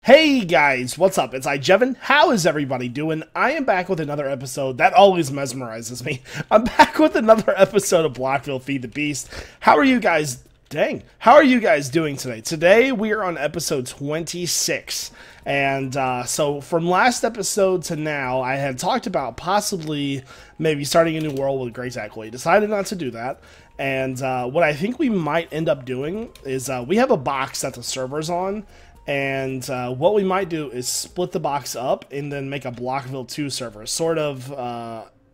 Hey guys, what's up? It's iJevin. How is everybody doing? I am back with another episode. That always mesmerizes me. I'm back with another episode of Blockville Feed the Beast. How are you guys? How are you guys doing today? Today we are on episode 26. And so from last episode to now, I had talked about possibly maybe starting a new world with Great Exactly. Decided not to do that. And what I think we might end up doing is we have a box that the server's on. And what we might do is split the box up and then make a Blockville 2 server. Sort of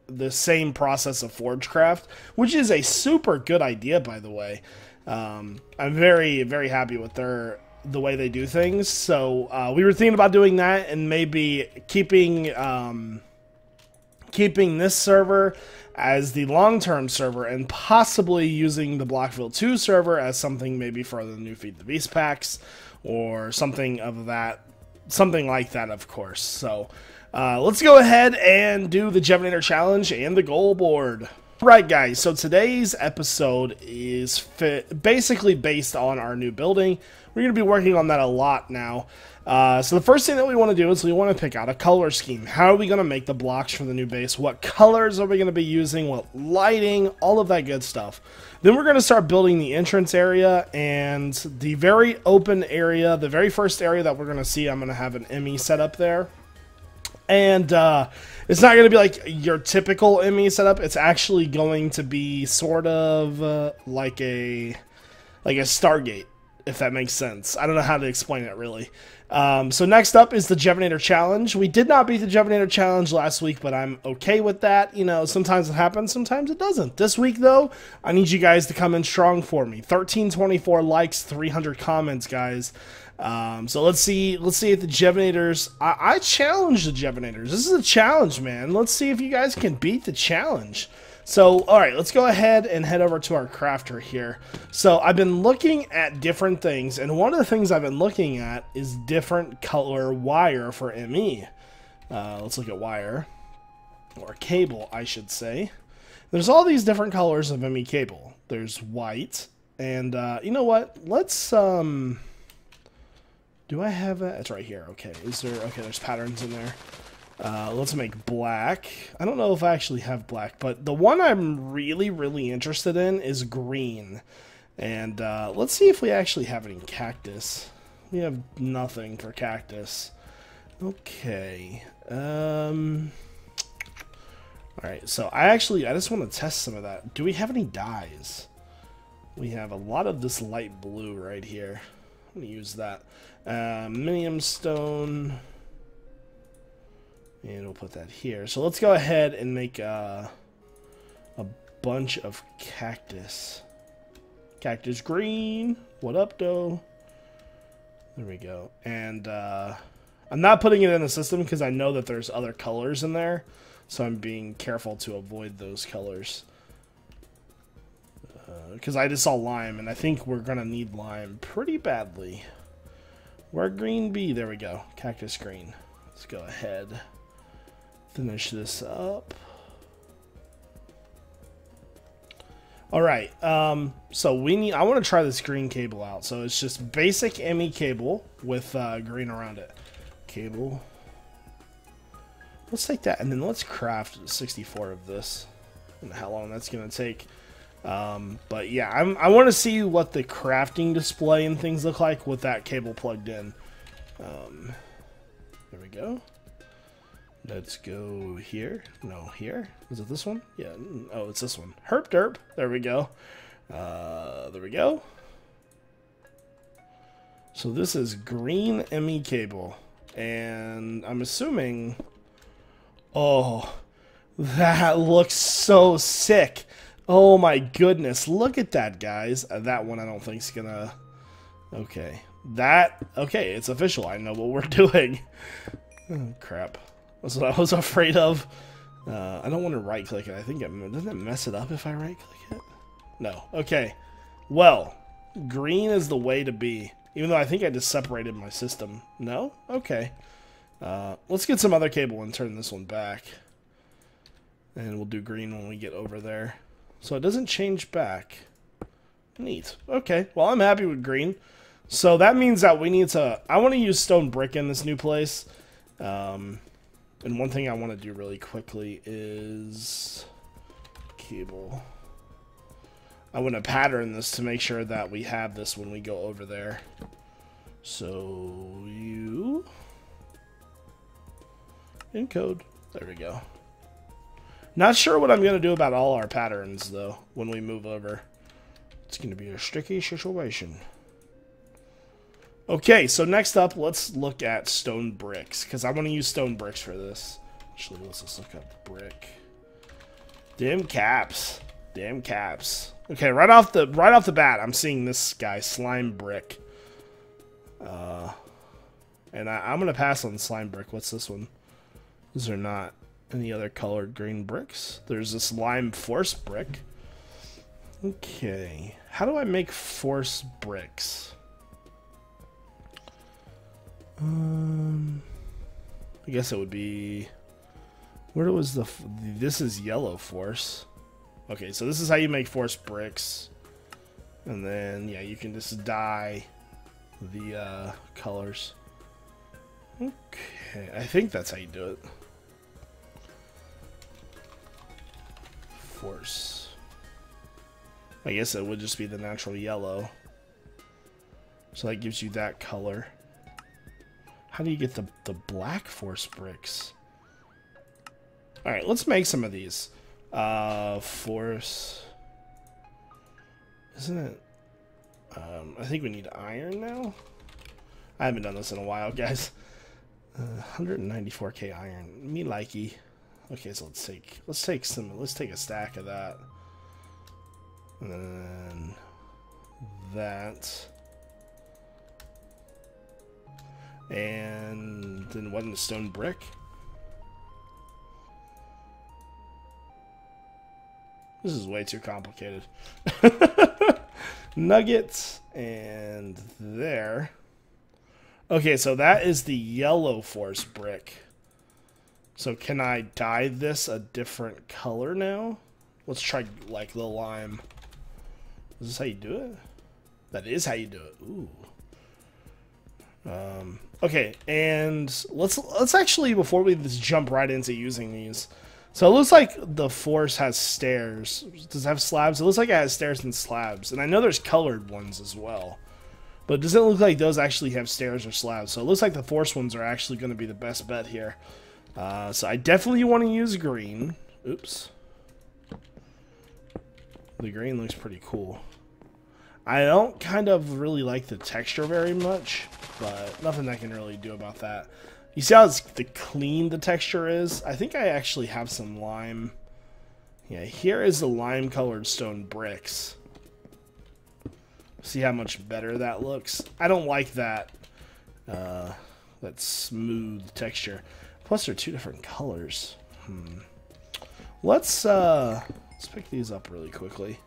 the same process of Forgecraft, which is a super good idea, by the way. I'm very, very happy with the way they do things. So we were thinking about doing that and maybe keeping this server as the long-term server and possibly using the Blockville 2 server as something maybe for the new Feed the Beast packs. Or something like that, of course. So, let's go ahead and do the Jevinator challenge and the goal board. Right, guys, so today's episode is basically based on our new building. We're going to be working on that a lot now. So the first thing that we want to do is we want to pick out a color scheme. How are we going to make the blocks for the new base? What colors are we going to be using? What lighting? All of that good stuff. Then we're going to start building the entrance area and the very open area. The very first area that we're going to see, I'm going to have an ME set up there. And it's not going to be like your typical ME setup. It's actually going to be sort of like a Stargate, if that makes sense. I don't know how to explain it, really. So next up is the Jevinator challenge. We did not beat the Jevinator challenge last week, but I'm okay with that. You know, sometimes it happens, sometimes it doesn't. This week, though, I need you guys to come in strong for me. 1324 likes, 300 comments, guys. So let's see if the Jevinators... I challenge the Jevinators. This is a challenge, man. Let's see if you guys can beat the challenge. So, alright, let's go ahead and head over to our crafter here. So, I've been looking at different things, and one of the things I've been looking at is different color wire for ME. Let's look at wire. Or cable, I should say. There's all these different colors of ME cable. There's white, and you know what? Let's, do I have that? It's right here, okay. Okay, there's patterns in there. Let's make black. I don't know if I actually have black, but the one I'm really, really interested in is green. And let's see if we actually have any cactus. We have nothing for cactus. Okay. Alright, so I just want to test some of that. Do we have any dyes? We have a lot of this light blue right here. I'm going to use that. Minium stone... And we'll put that here. So let's go ahead and make a bunch of cactus. Cactus green. What up, though? There we go. And I'm not putting it in the system because I know that there's other colors in there. So I'm being careful to avoid those colors. Because I just saw lime, and I think we're going to need lime pretty badly. Where green be? There we go. Cactus green. Let's go ahead. Finish this up. Alright, so I want to try this green cable out. So it's just basic ME cable with green around it. Cable. Let's take that and then let's craft 64 of this. I don't know how long that's going to take. But yeah, I want to see what the crafting display and things look like with that cable plugged in. There we go. Let's go here. No, here. Is it this one? Yeah. Oh, it's this one. Herp derp. There we go. There we go. So this is green ME cable. And I'm assuming... Oh, that looks so sick. Oh my goodness. Look at that, guys. That one I don't think is gonna... Okay. Okay, it's official. I know what we're doing. Oh, crap. That's what I was afraid of. I don't want to right-click it. I think doesn't it mess it up if I right-click it? No. Okay. Well, green is the way to be. Even though I think I just separated my system. No? Okay. Let's get some other cable and turn this one back. And we'll do green when we get over there. So it doesn't change back. Neat. Okay. Well, I'm happy with green. So that means that we need to... I want to use stone brick in this new place. And one thing I want to do really quickly is... cable. I want to pattern this to make sure that we have this when we go over there. So you... encode. There we go. Not sure what I'm going to do about all our patterns, though, when we move over. It's going to be a sticky situation. Okay, so next up, let's look at stone bricks, because I want to use stone bricks for this. Actually, let's just look up brick. Damn caps. Damn caps. Okay, right off the bat, I'm seeing this guy, slime brick. And I'm going to pass on slime brick. What's this one? These are not any other colored green bricks. There's this lime force brick. Okay. How do I make force bricks? I guess it would be... where was the... this is yellow force. Okay, so this is how you make force bricks. And then, yeah, you can just dye the colors. Okay, I think that's how you do it. Force. I guess it would just be the natural yellow. So that gives you that color. How do you get the black force bricks? Alright, let's make some of these. Force. Isn't it? I think we need iron now. I haven't done this in a while, guys. 194k iron. Me likey. Okay, so let's take a stack of that. And then that. And then what in the stone brick? This is way too complicated. Nuggets and there. Okay, so that is the yellow force brick. So can I dye this a different color now? Let's try like the lime. Is this how you do it? That is how you do it. Ooh. Okay, and let's actually, before we just jump right into using these. So it looks like the force has stairs. Does it have slabs? It looks like it has stairs and slabs. And I know there's colored ones as well. But it doesn't look like those actually have stairs or slabs. So it looks like the force ones are actually going to be the best bet here. So I definitely want to use green. Oops. The green looks pretty cool. I don't kind of really like the texture very much, but nothing I can really do about that. You see how clean the texture is? I think I actually have some lime. Yeah, here is the lime colored stone bricks. See how much better that looks? I don't like that that smooth texture. Plus they're two different colors. Let's pick these up really quickly.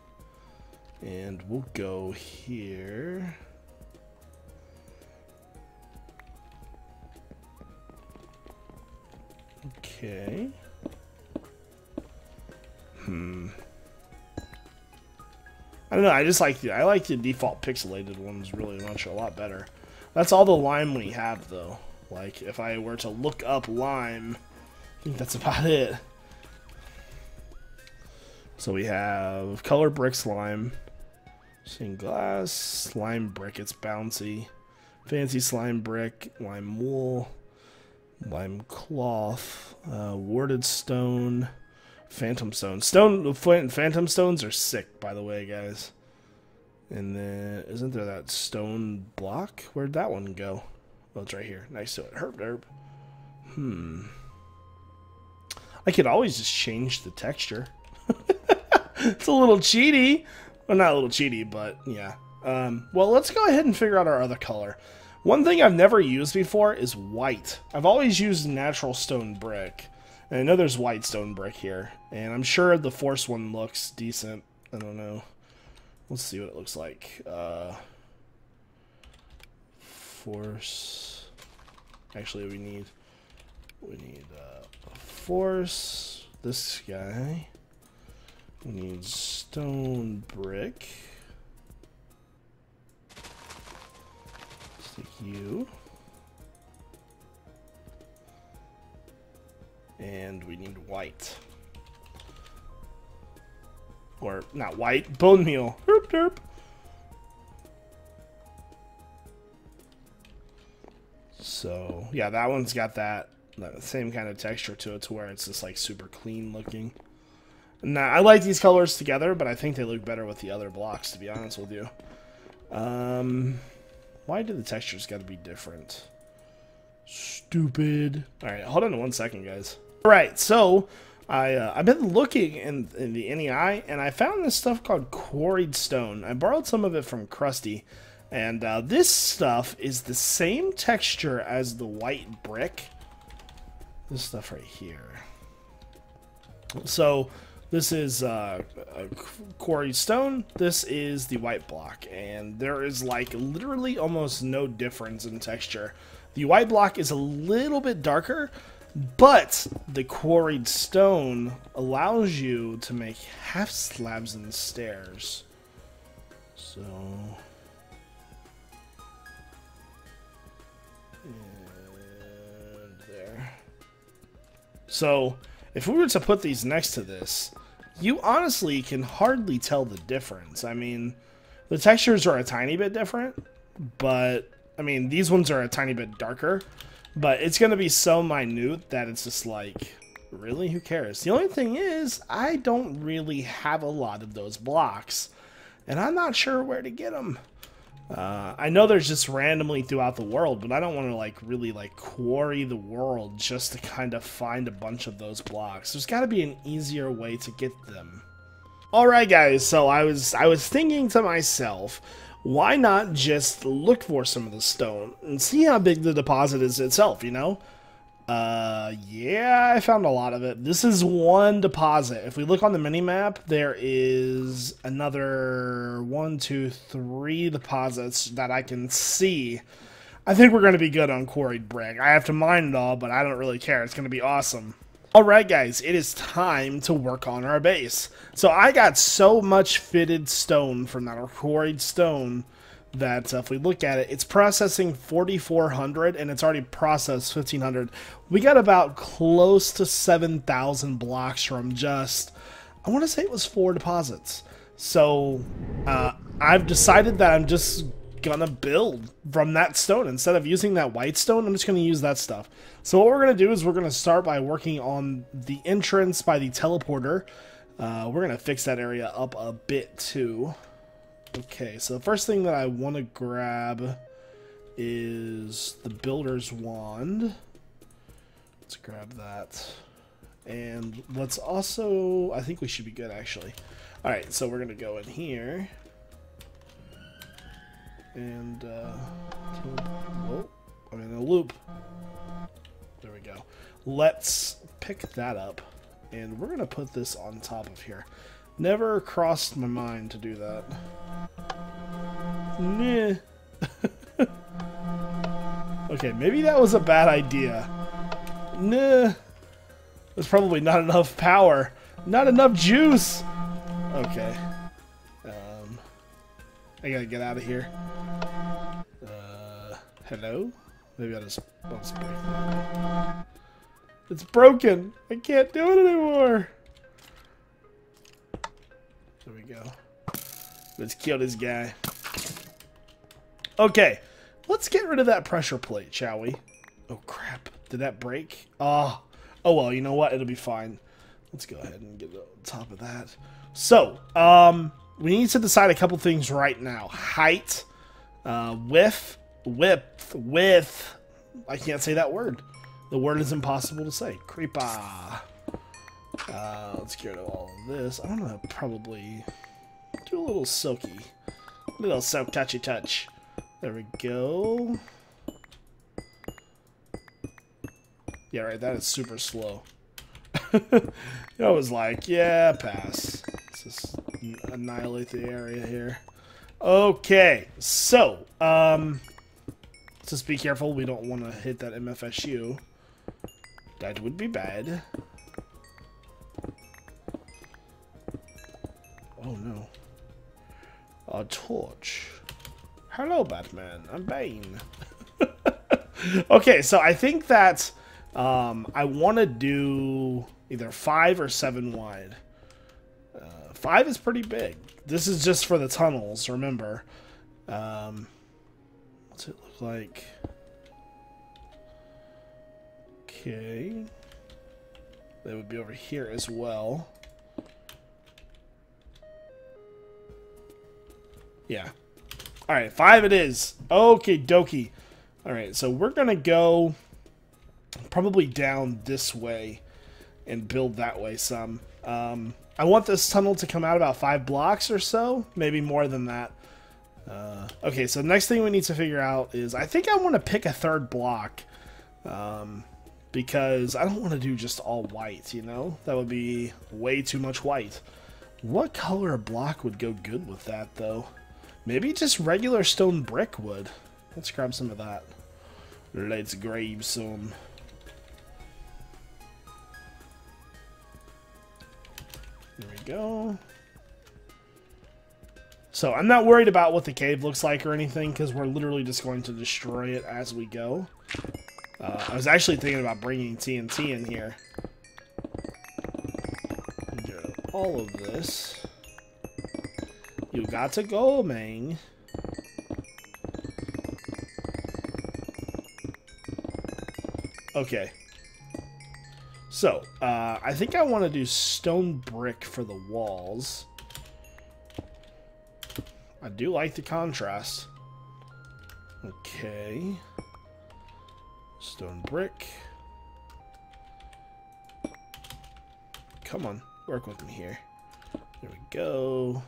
And we'll go here. Okay. I don't know, I like the default pixelated ones really much, a lot better. That's all the lime we have though. Like if I were to look up lime, I think that's about it. So we have color brick slime. Stained glass, slime brick, it's bouncy. Fancy slime brick, lime wool, lime cloth, warded stone, phantom stone. Phantom stones are sick, by the way, guys. And then, isn't there that stone block? Where'd that one go? Oh, it's right here, next to it. Herb derb. I could always just change the texture. It's a little cheaty. Well, not a little cheaty, but yeah. Well, let's go ahead and figure out our other color. One thing I've never used before is white. I've always used natural stone brick. And I know there's white stone brick here. And I'm sure the force one looks decent. I don't know. Let's see what it looks like. Force. Actually, we need force. This guy. We need stone brick. you. And we need white. Or, not white, bone meal. Herp derp. So, yeah, that one's got that same kind of texture to it, to where it's just like super clean looking. Now, I like these colors together, but I think they look better with the other blocks, to be honest with you. Why do the textures got to be different? Stupid. Alright, hold on 1 second, guys. Alright, so I've been looking in the NEI, and I found this stuff called quarried stone. I borrowed some of it from Krusty, and this stuff is the same texture as the white brick. This stuff right here. So this is a quarried stone. This is the white block, and there is like literally almost no difference in texture. The white block is a little bit darker, but the quarried stone allows you to make half slabs and stairs. So, and there. So, if we were to put these next to this, you honestly can hardly tell the difference. I mean, the textures are a tiny bit different, but, I mean, these ones are a tiny bit darker. But it's going to be so minute that it's just like, really? Who cares? The only thing is, I don't really have a lot of those blocks. And I'm not sure where to get them. I know there's just randomly throughout the world, but I don't want to like really like quarry the world just to kind of find a bunch of those blocks. There's got to be an easier way to get them. Alright guys, so I was thinking to myself, why not just look for some of the stone and see how big the deposit is itself, you know? Yeah, I found a lot of it. This is one deposit. If we look on the mini-map, there is another 1, 2, 3 deposits that I can see. I think we're going to be good on quarried brick. I have to mine it all, but I don't really care. It's going to be awesome. Alright guys, it is time to work on our base. So I got so much fitted stone from that quarried stone that if we look at it, it's processing 4,400 and it's already processed 1,500. We got about close to 7,000 blocks from just, I want to say it was 4 deposits. So I've decided that I'm just gonna build from that stone. Instead of using that white stone, I'm just gonna use that stuff. So what we're gonna do is we're gonna start by working on the entrance by the teleporter. We're gonna fix that area up a bit too. Okay, so the first thing that I want to grab is the builder's wand. Let's grab that. And let's also, I think we should be good actually. Alright, so we're gonna go in here. And, whoa, I'm in a loop. There we go. Let's pick that up, and we're going to put this on top of here. Never crossed my mind to do that. Nah. Okay, maybe that was a bad idea. Nah. There's probably not enough power. Not enough juice. Okay. I gotta get out of here. Hello? Maybe I'll just break that. It's broken! I can't do it anymore! There we go. Let's kill this guy. Okay, let's get rid of that pressure plate, shall we? Oh crap, did that break? Oh well, you know what? It'll be fine. Let's go ahead and get on top of that. So, we need to decide a couple things right now. Height, width. I can't say that word. The word is impossible to say. Creeper. Let's get rid of all of this. I'm gonna probably do a little silky. A little silk touchy touch. There we go. Yeah, right, that is super slow. I was like, yeah, pass. Let's just annihilate the area here. Okay, so, let's just be careful. We don't want to hit that MFSU. That would be bad. Oh, no. A torch. Hello, Batman. I'm Bane. Okay, so I think that I want to do either 5 or 7 wide. 5 is pretty big. This is just for the tunnels, remember. What's it look like? Okay. They would be over here as well. Yeah. Alright, 5 it is. Okay, dokie. Alright, so we're going to go probably down this way and build that way some. I want this tunnel to come out about 5 blocks or so. Maybe more than that. Okay, so next thing we need to figure out is I think I want to pick a 3rd block. Because I don't want to do just all white, you know? That would be way too much white. What color of block would go good with that, though? Maybe just regular stone brick would. Let's grab some of that. Let's grab some. There we go. So I'm not worried about what the cave looks like or anything, because we're literally just going to destroy it as we go. I was actually thinking about bringing TNT in here. Get all of this. You got to go, man. Okay. So, I think I want to do stone brick for the walls. I do like the contrast. Okay. Stone brick. Come on, work with me here. There we go.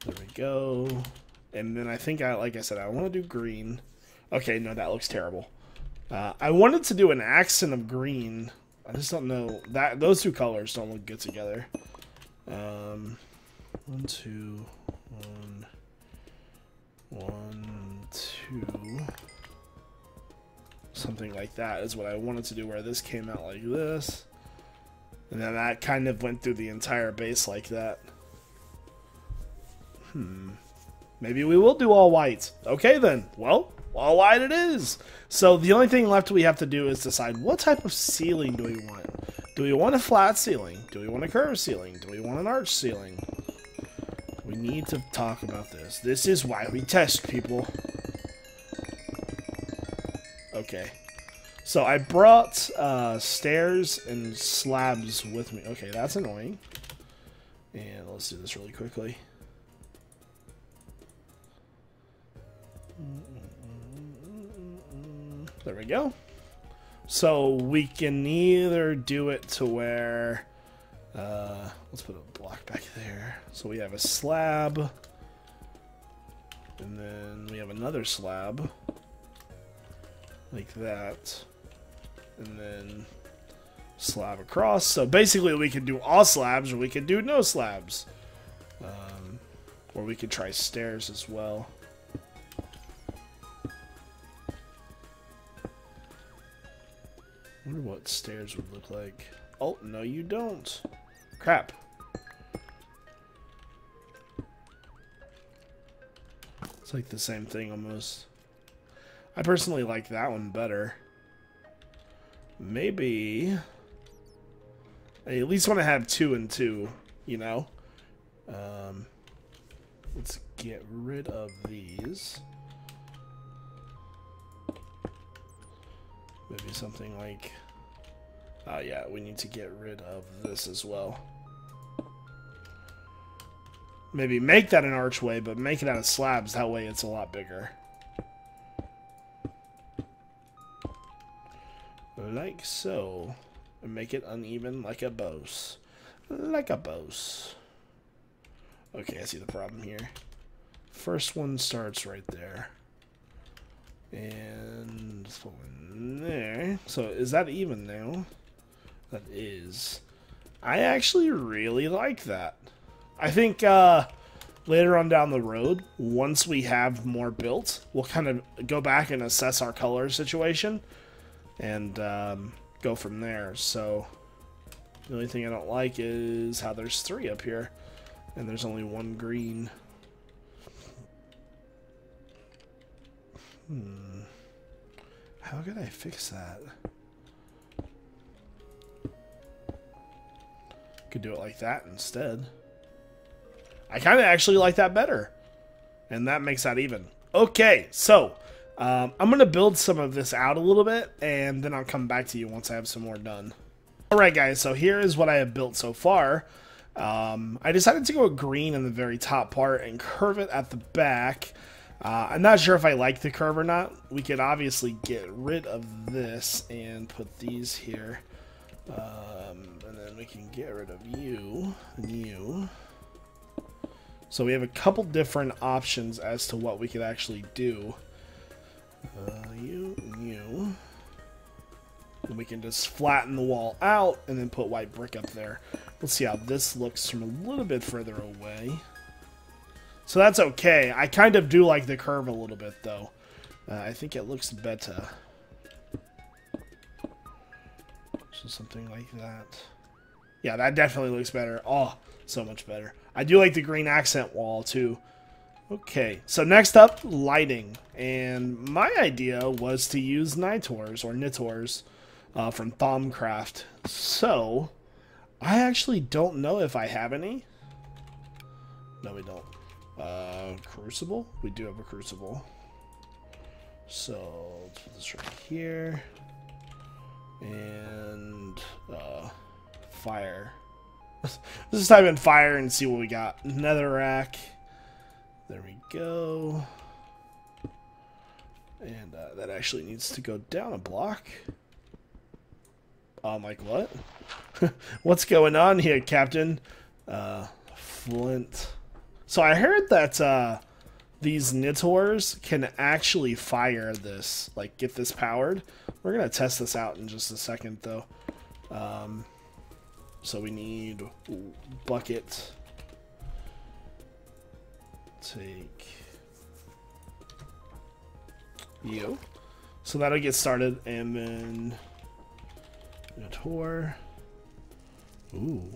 There we go. And then I think like I said, I want to do green. Okay, no, that looks terrible. I wanted to do an accent of green. I just don't know that those two colors don't look good together. 1, 2, 1, 1, 2. Something like that is what I wanted to do, where this came out like this. And then that kind of went through the entire base like that. Maybe we will do all white. Okay then. Well, all white it is. So the only thing left we have to do is decide what type of ceiling do we want. Do we want a flat ceiling? Do we want a curved ceiling? Do we want an arch ceiling? We need to talk about this. This is why we test, people. Okay. So I brought stairs and slabs with me. Okay, that's annoying. And let's do this really quickly. There we go. So we can either do it to where let's put a block back there. So we have a slab, and then we have another slab like that, and then slab across. So basically we can do all slabs, or we can do no slabs, or we could try stairs as well. I wonder what stairs would look like. Oh, no you don't. Crap. It's like the same thing almost. I personally like that one better. Maybe I at least want to have 2 and 2, you know? Let's get rid of these. Maybe something like... oh yeah, we need to get rid of this as well. Maybe make that an archway, but make it out of slabs. That way it's a lot bigger. Like so. And make it uneven like a boss. Like a boss. Okay, I see the problem here. First one starts right there. And this one there. So is that even now? That is. I actually really like that. I think later on down the road, once we have more built, we'll kind of go back and assess our color situation and go from there. So the only thing I don't like is how there's 3 up here and there's only 1 green. how could I fix that? Could do it like that instead. I kind of actually like that better. And that makes that even. Okay, so I'm going to build some of this out a little bit, and then I'll come back to you once I have some more done. Alright guys, so here is what I have built so far. I decided to go green in the very top part and curve it at the back. I'm not sure if I like the curve or not. We could obviously get rid of this and put these here. And then we can get rid of you and you. So we have a couple different options as to what we could actually do. You and you. And we can just flatten the wall out and then put white brick up there. Let's see how this looks from a little bit further away. So that's okay. I kind of do like the curve a little bit, though. I think it looks better. So something like that. Yeah, that definitely looks better. Oh, so much better. I do like the green accent wall, too. Okay, so next up, lighting. And my idea was to use Nitors, or Nitors, from Thaumcraft. So, I actually don't know if I have any. No, we don't. Crucible? We do have a crucible. So, let's put this right here. And, fire. Let's just type in fire and see what we got. Netherrack. There we go. And, that actually needs to go down a block. Like what? What's going on here, Captain? Flint. So I heard that these Nitors can actually fire this, like get this powered. We're gonna test this out in just a second, though. So we need bucket. Take you. So that'll get started, and then Nitor. Ooh.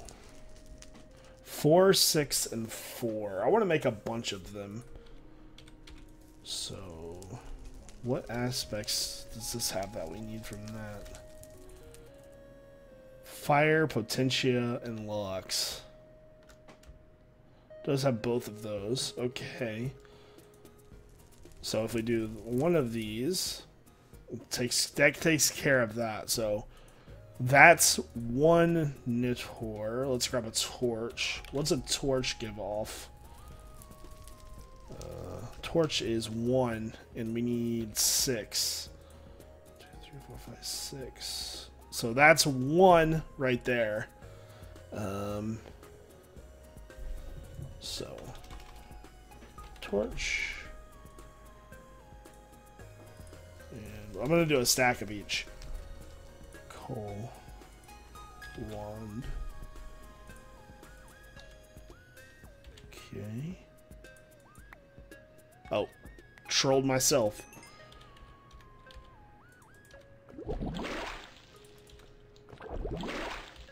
4, 6, and 4. I want to make a bunch of them. So, what aspects does this have that we need from that? Fire, Potentia, and Lux. Does have both of those. Okay. So if we do one of these, that takes care of that. So that's one Nitor. Let's grab a torch. What's a torch give off? Torch is 1, and we need 6. 2, 3, 4, 5, 6. So that's 1 right there. So torch. And I'm gonna do a stack of each. Coal. Wand. Okay. Oh, trolled myself.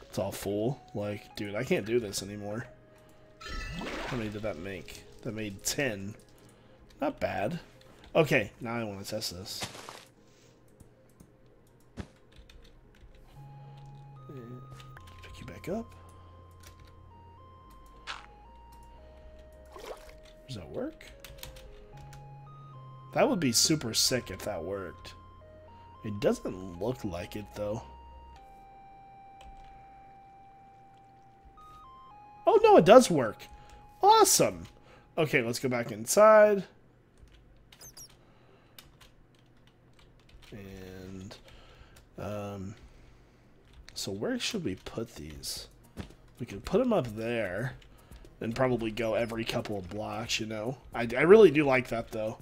It's all full. Like, dude, I can't do this anymore. How many did that make? That made 10. Not bad. Okay, now I want to test this. And pick you back up. Does that work? That would be super sick if that worked. It doesn't look like it, though. Oh, no, it does work. Awesome. Okay, let's go back inside. And, so where should we put these? We could put them up there and probably go every couple of blocks, you know? I really do like that, though.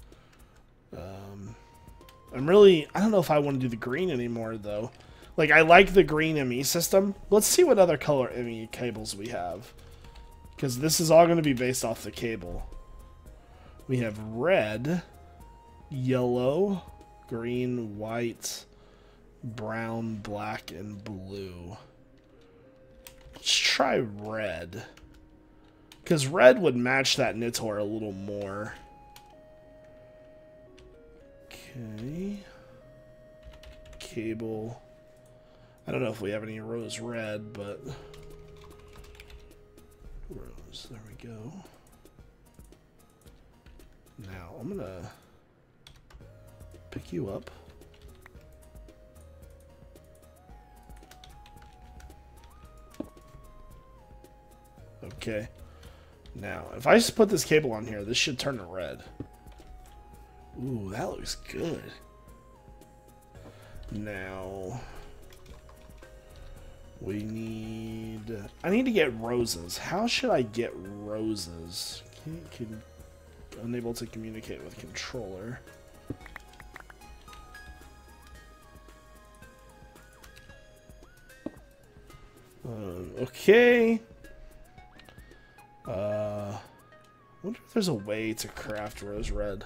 I don't know if I want to do the green anymore, though. Like, I like the green ME system. Let's see what other color ME cables we have. Because this is all going to be based off the cable. We have red, yellow, green, white, brown, black, and blue. Let's try red. Because red would match that Nitor a little more. Okay. cable. I don't know if we have any rose red, but rose, there we go. Now I'm gonna pick you up. Okay. Now, if I just put this cable on here, this should turn to red. Ooh, that looks good. Now, we need... I need to get roses. How should I get roses? Unable to communicate with controller. Okay. I wonder if there's a way to craft rose red.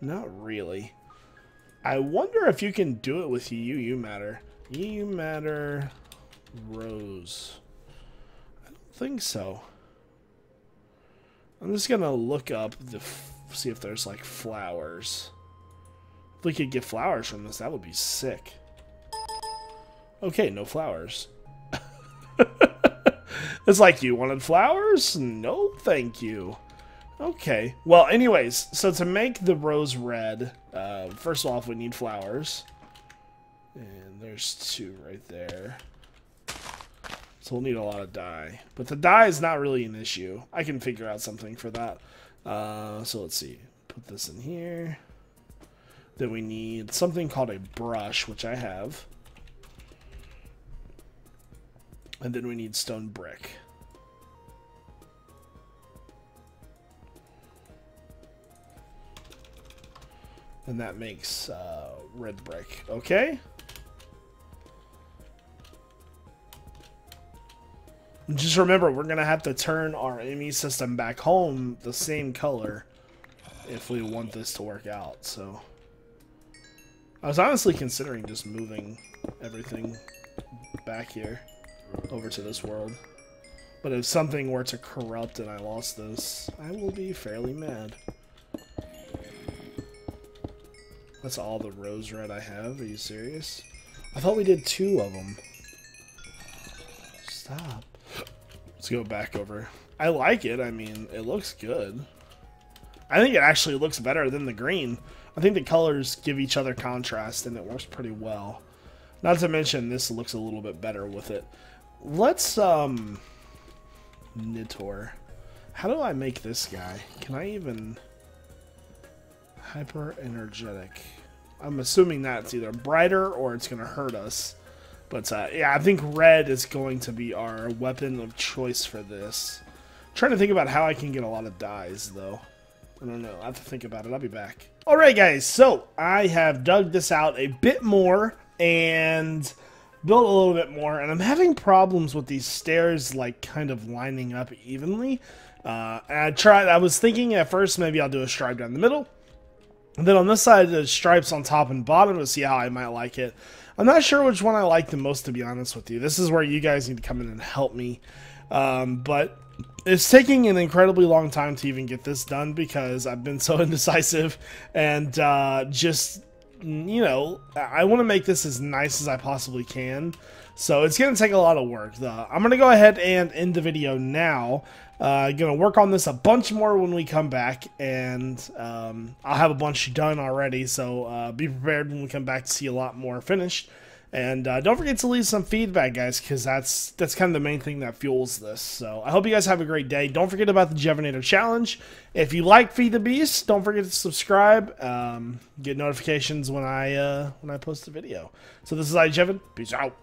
Not really. I wonder if you can do it with UU matter. UU matter rose. I don't think so. I'm just gonna look up see if there's like flowers. If we could get flowers from this, that would be sick. Okay, no flowers. It's like, you wanted flowers? No, thank you. Okay. Well, anyways, so to make the rose red, first off, we need flowers. And there's 2 right there. So we'll need a lot of dye. But the dye is not really an issue. I can figure out something for that. So let's see. Put this in here. Then we need something called a brush, which I have. And then we need stone brick. And that makes red brick. Okay. Just remember, we're going to have to turn our ME system back home the same color if we want this to work out. So I was honestly considering just moving everything back here over to this world. But if something were to corrupt and I lost this, I will be fairly mad. That's all the rose red I have. Are you serious? I thought we did 2 of them. Stop. Let's go back over. I like it. I mean, it looks good. I think it actually looks better than the green. I think the colors give each other contrast and it works pretty well. Not to mention, this looks a little bit better with it. Let's, Nitor. How do I make this guy? Can I even... Hyper energetic. I'm assuming that's either brighter or it's going to hurt us. But, yeah, I think red is going to be our weapon of choice for this. I'm trying to think about how I can get a lot of dyes, though. I don't know. I have to think about it. I'll be back. Alright, guys. So, I have dug this out a bit more and built a little bit more. And I'm having problems with these stairs, like, kind of lining up evenly. And I was thinking at first maybe I'll do a stripe down the middle. And then on this side, the stripes on top and bottom to see how I might like it. I'm not sure which one I like the most, to be honest with you. This is where you guys need to come in and help me. But it's taking an incredibly long time to even get this done because I've been so indecisive. And just, you know, I want to make this as nice as I possibly can. So it's going to take a lot of work. I'm going to go ahead and end the video now. Going to work on this a bunch more when we come back, and I'll have a bunch done already, so be prepared when we come back to see a lot more finished. And don't forget to leave some feedback, guys, because that's kind of the main thing that fuels this. So I hope you guys have a great day. Don't forget about the Jevinator challenge. If you like Feed the Beast, don't forget to subscribe. Get notifications when I post a video. So this is iJevin. Peace out.